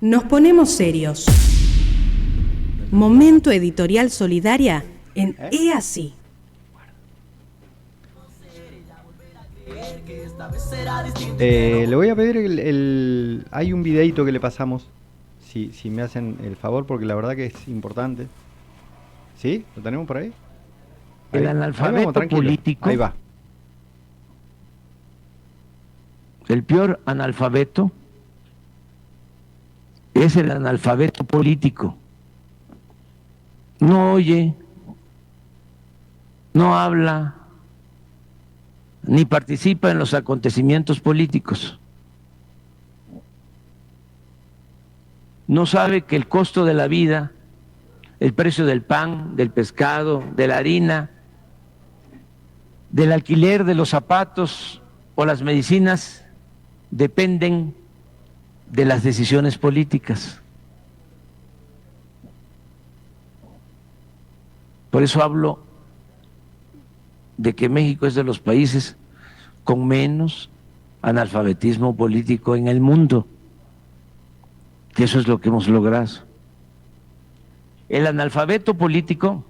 Nos ponemos serios. Momento editorial solidaria en EASI. Le voy a pedir hay un videito que le pasamos, si me hacen el favor, porque la verdad que es importante. ¿Sí? ¿Lo tenemos por ahí? El Ahí analfabeto vamos, tranquilo. político, Ahí va. el peor analfabeto es el analfabeto político. No oye, no habla, ni participa en los acontecimientos políticos. No sabe que el costo de la vida, el precio del pan, del pescado, de la harina, del alquiler de los zapatos o las medicinas dependen de las decisiones políticas. Por eso hablo de que México es de los países con menos analfabetismo político en el mundo, que eso es lo que hemos logrado. El analfabeto político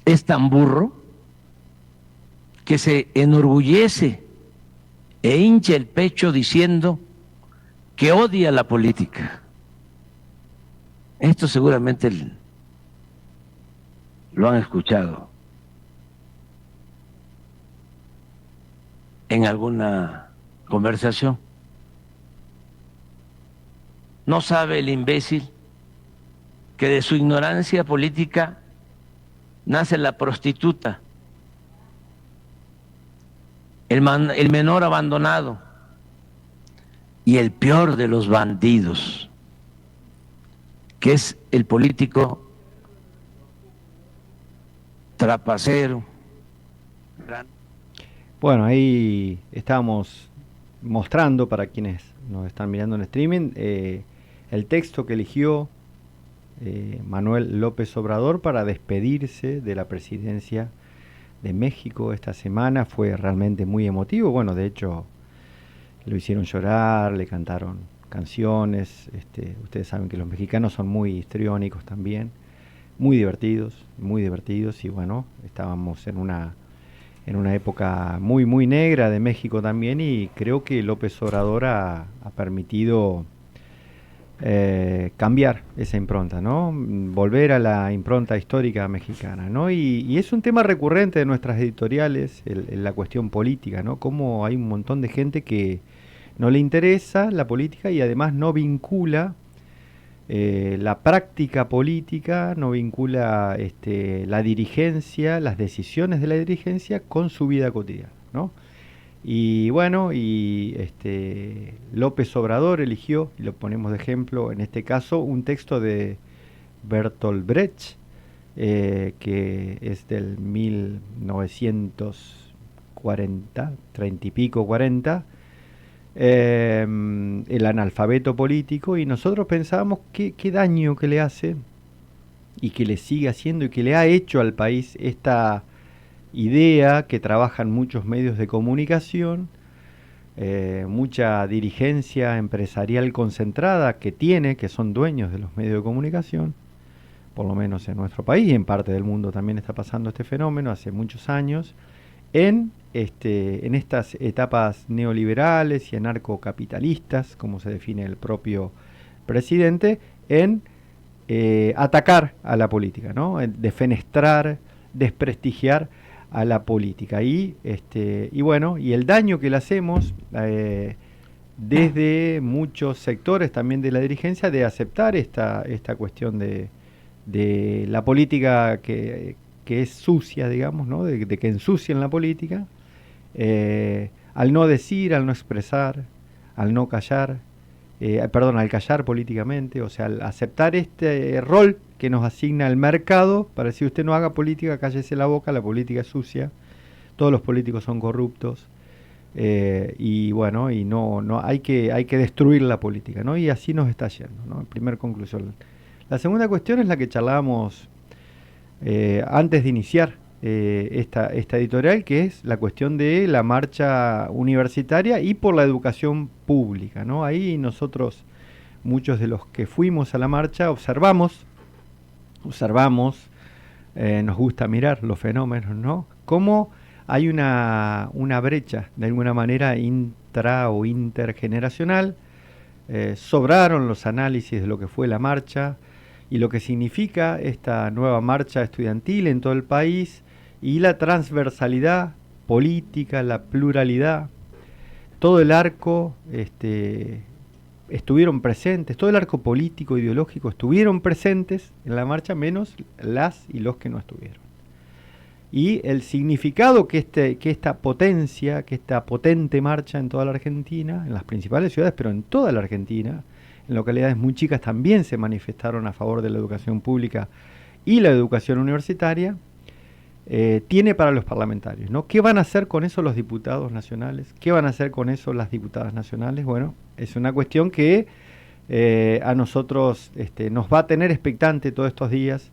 es tan burro que se enorgullece e hincha el pecho diciendo que odia la política. Esto seguramente lo han escuchado en alguna conversación. No sabe el imbécil que de su ignorancia política nace la prostituta, el menor abandonado y el peor de los bandidos, que es el político trapacero. Bueno, ahí estábamos mostrando para quienes nos están mirando en streaming el texto que eligió Manuel López Obrador para despedirse de la presidencia de México esta semana. Fue realmente muy emotivo. Bueno, de hecho lo hicieron llorar, le cantaron canciones. Ustedes saben que los mexicanos son muy histriónicos también, muy divertidos, y bueno, estábamos en una época muy muy negra de México también, y creo que López Obrador ha permitido cambiar esa impronta, ¿no? Volver a la impronta histórica mexicana, ¿no? Y es un tema recurrente de nuestras editoriales, la cuestión política, ¿no? Cómo hay un montón de gente que no le interesa la política y además no vincula la práctica política, no vincula la dirigencia, las decisiones de la dirigencia con su vida cotidiana, ¿no? Y bueno, López Obrador eligió, y lo ponemos de ejemplo en este caso, un texto de Bertolt Brecht, que es del 1940, 30 y pico, 40, el analfabeto político, y nosotros pensábamos qué daño que le hace, y que le sigue haciendo, y que le ha hecho al país esta idea que trabajan muchos medios de comunicación, mucha dirigencia empresarial concentrada que son dueños de los medios de comunicación, por lo menos en nuestro país y en parte del mundo también está pasando este fenómeno hace muchos años, en estas etapas neoliberales y anarcocapitalistas, como se define el propio presidente, en atacar a la política, ¿no? En defenestrar, desprestigiar a la política, y bueno, y el daño que le hacemos desde muchos sectores también de la dirigencia, de aceptar esta cuestión de la política que es sucia, digamos, ¿no? De que ensucian la política, al no decir, al no expresar, al no callar, al callar políticamente, o sea, al aceptar este rol que nos asigna el mercado para decir: usted no haga política, cállese la boca, la política es sucia, todos los políticos son corruptos, y bueno, y no hay que destruir la política, ¿no? Y así nos está yendo, ¿no? Primera conclusión. La segunda cuestión es la que charlábamos antes de iniciar esta editorial, que es la cuestión de la marcha universitaria y por la educación pública, ¿no? Ahí nosotros muchos de los que fuimos a la marcha observamos, nos gusta mirar los fenómenos, ¿no? Cómo hay una brecha, de alguna manera, intra o intergeneracional. Sobraron los análisis de lo que fue la marcha y lo que significa esta nueva marcha estudiantil en todo el país y la transversalidad política, la pluralidad, todo el arco estuvieron presentes, todo el arco político, ideológico estuvieron presentes en la marcha, menos las y los que no estuvieron. Y el significado que esta potencia, que esta potente marcha en toda la Argentina, en las principales ciudades, pero en toda la Argentina, en localidades muy chicas también se manifestaron a favor de la educación pública y la educación universitaria, tiene para los parlamentarios, ¿no? ¿Qué van a hacer con eso los diputados nacionales? ¿Qué van a hacer con eso las diputadas nacionales? Bueno, es una cuestión que a nosotros nos va a tener expectante todos estos días,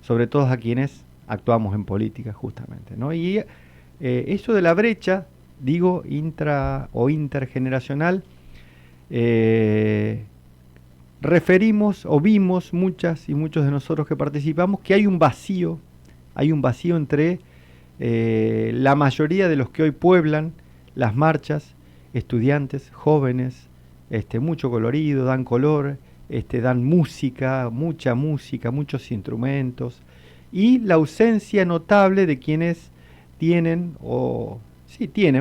sobre todo a quienes actuamos en política justamente, ¿no? Y eso de la brecha, digo, intra o intergeneracional, referimos o vimos muchas y muchos de nosotros que participamos que hay un vacío entre la mayoría de los que hoy pueblan las marchas, estudiantes, jóvenes, mucho colorido, dan color, dan música, mucha música, muchos instrumentos, y la ausencia notable de quienes tienen,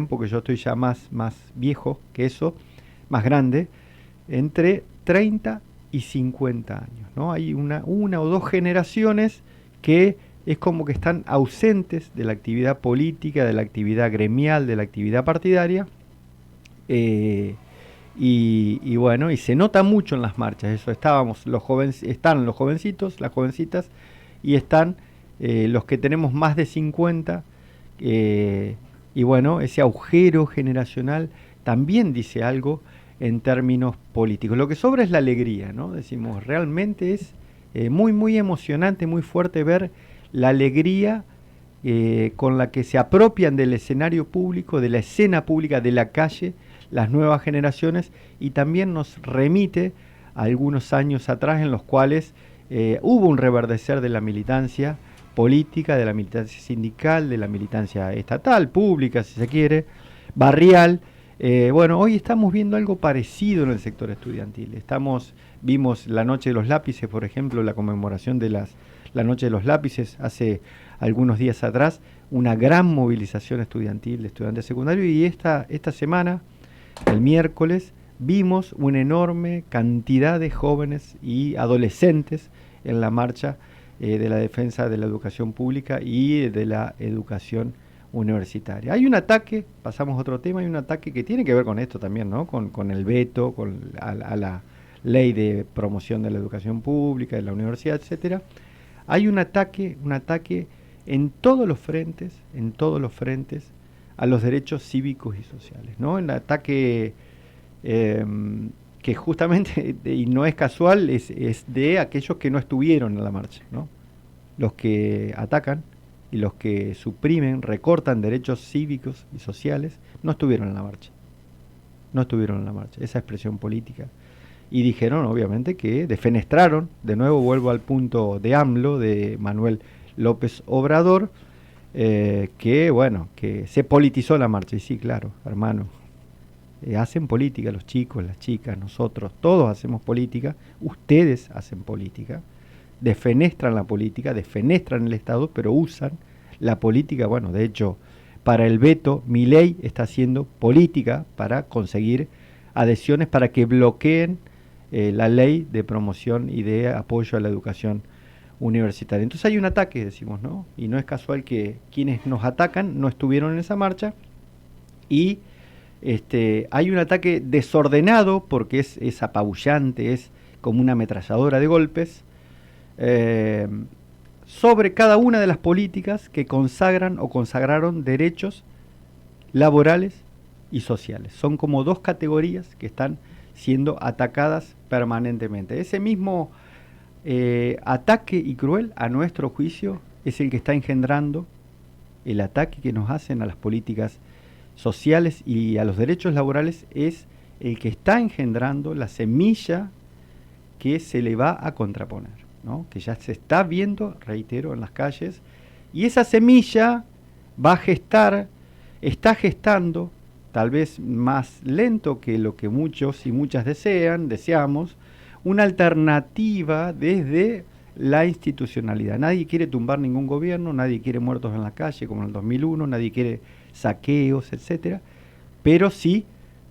porque yo estoy ya más viejo que eso, más grande, entre 30 y 50 años, ¿no? Hay una o dos generaciones que es como que están ausentes de la actividad política, de la actividad gremial, de la actividad partidaria, y bueno, y se nota mucho en las marchas, eso están los jovencitos, las jovencitas, y están los que tenemos más de 50, y bueno, ese agujero generacional también dice algo en términos políticos. Lo que sobra es la alegría, ¿no? Decimos, realmente es muy, muy emocionante, muy fuerte ver la alegría con la que se apropian del escenario público, de la escena pública, de la calle, las nuevas generaciones, y también nos remite a algunos años atrás en los cuales hubo un reverdecer de la militancia política, de la militancia sindical, de la militancia estatal, pública, si se quiere, barrial. Bueno, hoy estamos viendo algo parecido en el sector estudiantil. Vimos la Noche de los Lápices, por ejemplo, la conmemoración de la Noche de los Lápices hace algunos días atrás, una gran movilización estudiantil de estudiantes secundarios, y esta semana, el miércoles, vimos una enorme cantidad de jóvenes y adolescentes en la marcha de la defensa de la educación pública y de la educación universitaria. Hay un ataque, pasamos a otro tema, hay un ataque que tiene que ver con esto también, ¿no? Con el veto, a la ley de promoción de la educación pública, de la universidad, etcétera. Hay un ataque en todos los frentes a los derechos cívicos y sociales, ¿no? El ataque que justamente, y no es casual, es de aquellos que no estuvieron en la marcha, ¿no? Los que atacan y los que suprimen, recortan derechos cívicos y sociales, no estuvieron en la marcha. Esa expresión política. Y dijeron, obviamente, que defenestraron, de nuevo vuelvo al punto de AMLO, de Manuel López Obrador, que se politizó la marcha. Y sí, claro, hermano, hacen política los chicos, las chicas, nosotros, todos hacemos política, ustedes hacen política, defenestran la política, defenestran el Estado, pero usan la política. Bueno, de hecho, para el veto, Milei está haciendo política para conseguir adhesiones para que bloqueen la ley de promoción y de apoyo a la educación universitaria. Entonces hay un ataque, decimos, ¿no? Y no es casual que quienes nos atacan no estuvieron en esa marcha, y hay un ataque desordenado porque es apabullante, es como una ametralladora de golpes, sobre cada una de las políticas que consagran o consagraron derechos laborales y sociales. Son como dos categorías que están siendo atacadas permanentemente. Ese mismo ataque y cruel, a nuestro juicio, es el que está engendrando el ataque que nos hacen a las políticas sociales y a los derechos laborales, es el que está engendrando la semilla que se le va a contraponer, ¿no? Que ya se está viendo, reitero, en las calles, y esa semilla va a gestar, está gestando, tal vez más lento que lo que muchos y muchas deseamos, una alternativa desde la institucionalidad. Nadie quiere tumbar ningún gobierno, nadie quiere muertos en la calle como en el 2001, nadie quiere saqueos, etcétera, pero sí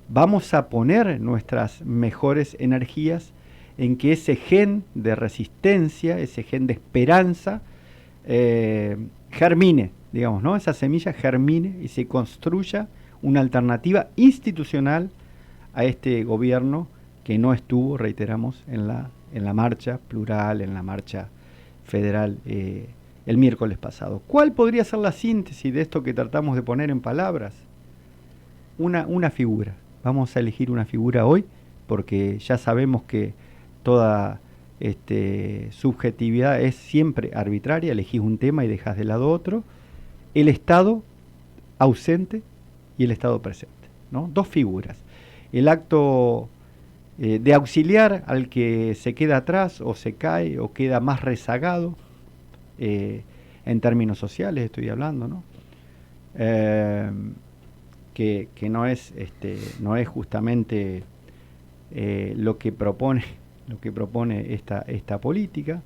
vamos a poner nuestras mejores energías en que ese gen de resistencia, ese gen de esperanza, germine, digamos, ¿no? Esa semilla germine y se construya una alternativa institucional a este gobierno que no estuvo, reiteramos, en la marcha plural, en la marcha federal el miércoles pasado. ¿Cuál podría ser la síntesis de esto que tratamos de poner en palabras? Una figura. Vamos a elegir una figura hoy, porque ya sabemos que toda subjetividad es siempre arbitraria, elegís un tema y dejás de lado otro. El Estado ausente y el Estado presente, ¿no? Dos figuras. El acto de auxiliar al que se queda atrás o se cae o queda más rezagado, en términos sociales estoy hablando, ¿no? Que no es justamente lo que propone esta política.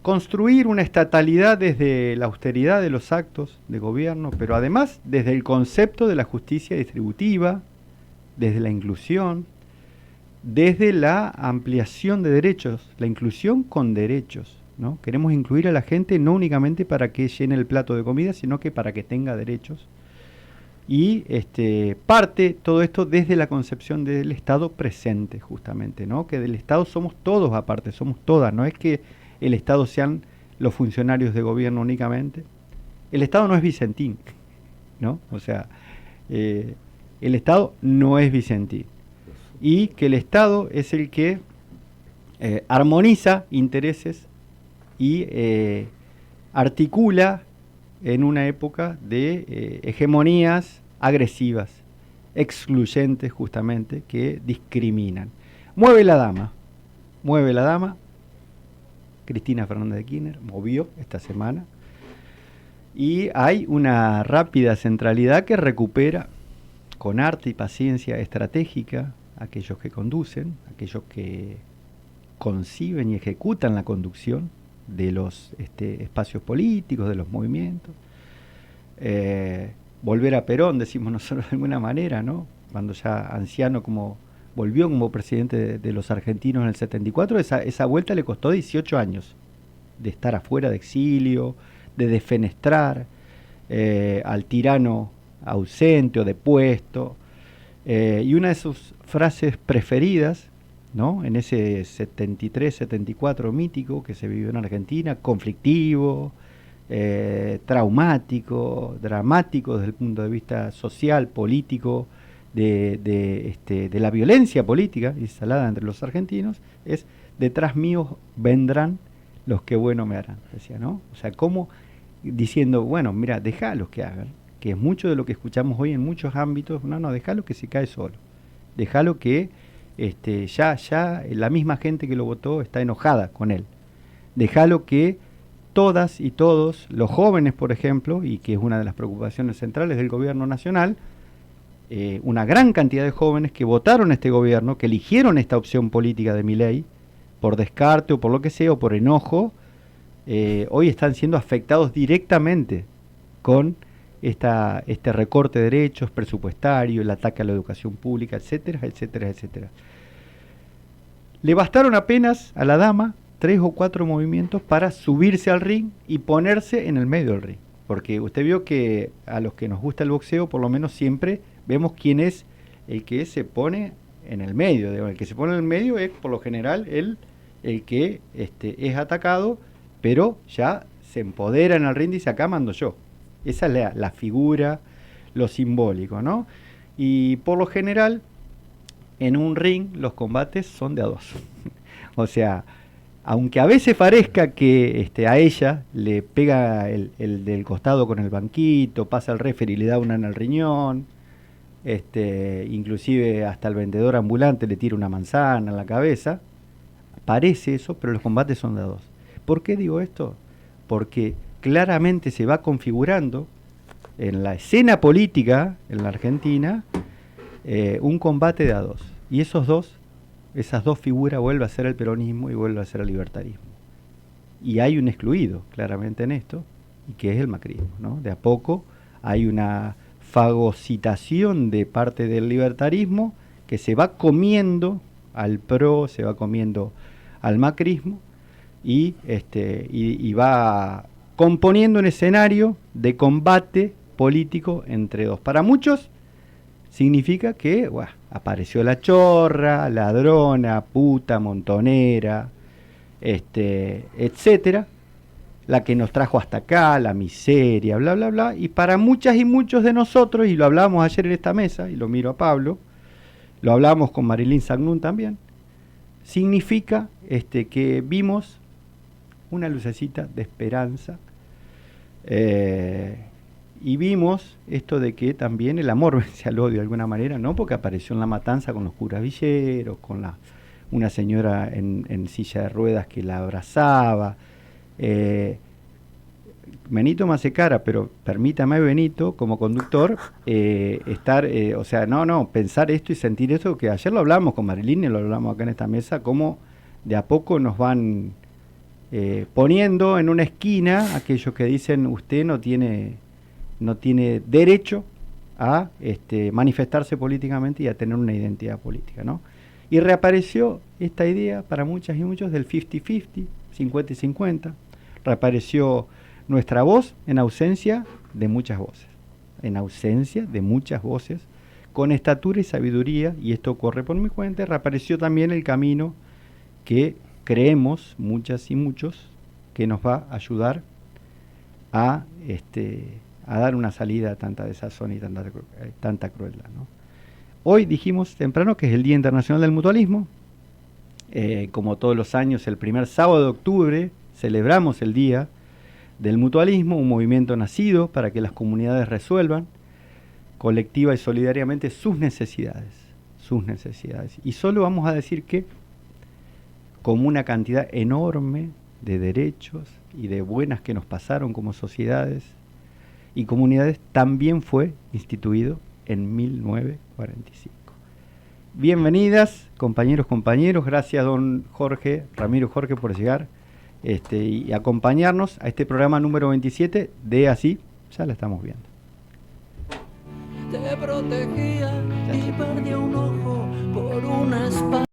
Construir una estatalidad desde la austeridad de los actos de gobierno, pero además desde el concepto de la justicia distributiva, desde la inclusión, desde la ampliación de derechos, la inclusión con derechos, ¿no? Queremos incluir a la gente no únicamente para que llene el plato de comida, sino que para que tenga derechos. Y parte todo esto desde la concepción del Estado presente, justamente, ¿no? Que del Estado somos todos aparte, somos todas, no es que el Estado sean los funcionarios de gobierno únicamente. El Estado no es Vicentín, ¿no? O sea, el Estado no es Vicentín. Y que el Estado es el que armoniza intereses y articula en una época de hegemonías agresivas, excluyentes justamente, que discriminan. Mueve la dama, Cristina Fernández de Kirchner, movió esta semana, y hay una rápida centralidad que recupera con arte y paciencia estratégica aquellos que conducen, aquellos que conciben y ejecutan la conducción de los espacios políticos, de los movimientos. Volver a Perón, decimos nosotros de alguna manera, ¿no? Cuando ya anciano volvió como presidente de los argentinos en el 74, esa vuelta le costó 18 años de estar afuera de exilio, de defenestrar al tirano ausente o depuesto. Y una de sus frases preferidas, ¿no? En ese 73-74 mítico que se vivió en Argentina, conflictivo, traumático, dramático desde el punto de vista social, político, de la violencia política instalada entre los argentinos, es: detrás mío vendrán los que bueno me harán, decía, ¿no? O sea, como diciendo, bueno, mira, déjalos que hagan, que es mucho de lo que escuchamos hoy en muchos ámbitos. No, déjalo que se cae solo, déjalo que ya la misma gente que lo votó está enojada con él, déjalo que todas y todos los jóvenes, por ejemplo, y que es una de las preocupaciones centrales del gobierno nacional, una gran cantidad de jóvenes que votaron este gobierno, que eligieron esta opción política de Milei, por descarte o por lo que sea, o por enojo, hoy están siendo afectados directamente con este recorte de derechos presupuestario, el ataque a la educación pública, etcétera, etcétera, etcétera. Le bastaron apenas a la dama 3 o 4 movimientos para subirse al ring y ponerse en el medio del ring. Porque usted vio que a los que nos gusta el boxeo, por lo menos siempre vemos quién es el que se pone en el medio. El que se pone en el medio es, por lo general, el que es atacado, pero ya se empodera en el ring y dice: acá mando yo. Esa es la figura, lo simbólico, ¿no? Y por lo general, en un ring los combates son de a dos. O sea, aunque a veces parezca que a ella le pega el del costado con el banquito, pasa el referee y le da una en el riñón, inclusive hasta el vendedor ambulante le tira una manzana en la cabeza. Parece eso, pero los combates son de a dos. ¿Por qué digo esto? Porque claramente se va configurando en la escena política en la Argentina un combate de a dos. Y esas dos figuras vuelve a ser el peronismo y vuelve a ser el libertarismo. Y hay un excluido claramente en esto, y que es el macrismo, ¿no? De a poco hay una fagocitación de parte del libertarismo que se va comiendo al PRO, se va comiendo al macrismo y va componiendo un escenario de combate político entre dos. Para muchos significa que apareció la chorra, ladrona, puta, montonera, etcétera, la que nos trajo hasta acá, la miseria, bla, bla, bla. Y para muchas y muchos de nosotros, y lo hablamos ayer en esta mesa, y lo miro a Pablo, lo hablamos con Marilyn Sagnún también, significa que vimos una lucecita de esperanza, y vimos esto de que también el amor vence al odio de alguna manera, ¿no? Porque apareció en La Matanza con los curas villeros, con una señora en silla de ruedas que la abrazaba. Benito me hace cara, pero permítame, Benito, como conductor, pensar esto y sentir esto, que ayer lo hablamos con Marilyn y lo hablamos acá en esta mesa, cómo de a poco nos van poniendo en una esquina aquellos que dicen usted no tiene derecho a manifestarse políticamente y a tener una identidad política, ¿no? Y reapareció esta idea para muchas y muchos del 50-50, 50 y 50. Reapareció nuestra voz en ausencia de muchas voces. En ausencia de muchas voces, con estatura y sabiduría, y esto corre por mi cuenta, reapareció también el camino que creemos, muchas y muchos, que nos va a ayudar a dar una salida a tanta desazón y tanta crueldad, ¿no? Hoy dijimos temprano que es el Día Internacional del Mutualismo. Como todos los años, el primer sábado de octubre celebramos el Día del Mutualismo, un movimiento nacido para que las comunidades resuelvan colectiva y solidariamente sus necesidades. Y solo vamos a decir que, como una cantidad enorme de derechos y de buenas que nos pasaron como sociedades y comunidades, también fue instituido en 1945. Bienvenidas, compañeros, gracias don Ramiro Jorge, por llegar y acompañarnos a este programa número 27 de Así, ya la estamos viendo. Te protegía y perdió un ojo por una espada.